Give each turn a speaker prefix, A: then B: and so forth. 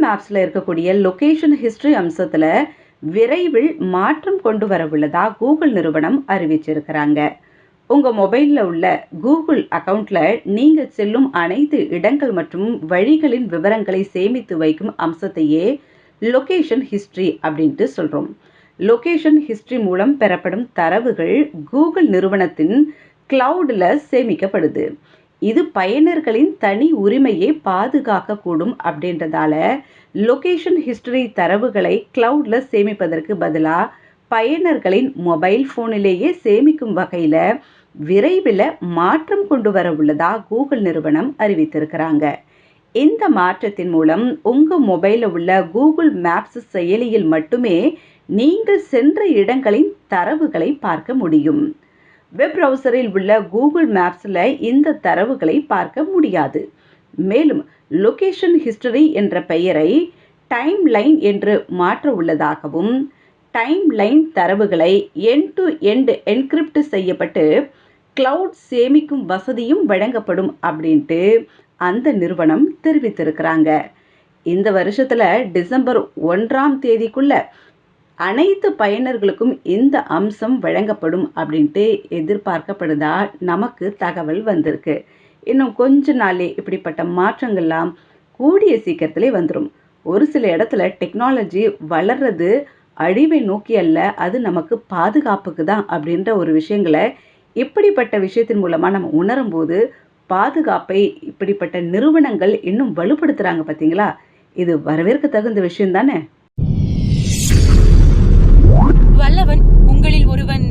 A: மேப்ஸில் இருக்கக்கூடிய location history அம்சத்தில் விரைவில் மாற்றம் கொண்டு வர உள்ளதா கூகுள் நிறுவனம் அறிவிச்சிருக்கிறாங்க. உங்கள் மொபைலில் உள்ள கூகுள் அக்கௌண்ட்டில் நீங்கள் செல்லும் அனைத்து இடங்கள் மற்றும் வழிகளின் விவரங்களை சேமித்து வைக்கும் அம்சத்தையே லொகேஷன் ஹிஸ்ட்ரி அப்படின்ட்டு சொல்கிறோம். லொகேஷன் ஹிஸ்ட்ரி மூலம் பெறப்படும் தரவுகள் கூகுள் நிறுவனத்தின் கிளவுடில் சேமிக்கப்படுது. இது பயனர்களின் தனி உரிமையை பாதுகாக்கக்கூடும் அப்படின்றதால லொகேஷன் ஹிஸ்டரி தரவுகளை கிளவுடில் சேமிப்பதற்கு பதிலாக பயனர்களின் மொபைல் ஃபோனிலேயே சேமிக்கும் வகையில் விரைவில் மாற்றம் கொண்டு வர உள்ளதா கூகுள் நிறுவனம் அறிவித்திருக்கிறாங்க. இந்த மாற்றத்தின் மூலம் உங்கள் மொபைலில் உள்ள கூகுள் மேப்ஸ் செயலியில் மட்டுமே நீங்கள் சென்ற இடங்களின் தரவுகளை பார்க்க முடியும். வெப் ப்ரௌசரில் உள்ள கூகுள் மேப்ஸில் இந்த தரவுகளை பார்க்க முடியாது. மேலும் லொகேஷன் ஹிஸ்டரி என்ற பெயரை டைம் லைன் என்று மாற்ற உள்ளதாகவும், டைம் லைன் தரவுகளை எண்ட் டு எண்ட் என்கிரிப்ட் செய்யப்பட்டு கிளவுட் சேமிக்கும் வசதியும் வழங்கப்படும் அப்படின்ட்டு அந்த நிறுவனம் தெரிவித்திருக்கிறாங்க. இந்த வருஷத்தில் டிசம்பர் 1 அனைத்து பயனர்களுக்கும் இந்த அம்சம் வழங்கப்படும் அப்படின்ட்டு எதிர்பார்க்கப்படுதா நமக்கு தகவல் வந்திருக்கு. இன்னும் கொஞ்ச நாளே இப்படிப்பட்ட மாற்றங்கள்லாம் கூடிய சீக்கிரத்திலே வந்துடும். ஒரு சில இடத்துல டெக்னாலஜி வளர்றது அழிவை நோக்கி அல்ல, அது நமக்கு பாதுகாப்புக்கு தான் அப்படின்ற ஒரு விஷயங்களை இப்படிப்பட்ட விஷயத்தின் மூலமாக நம்ம உணரும்போது பாதுகாப்பை இப்படிப்பட்ட நிறுவனங்கள் இன்னும் வலுப்படுத்துகிறாங்க. பார்த்தீங்களா? இது வரவேற்க தகுந்த விஷயம் தானே.
B: வல்லவன் உங்களில் ஒருவன்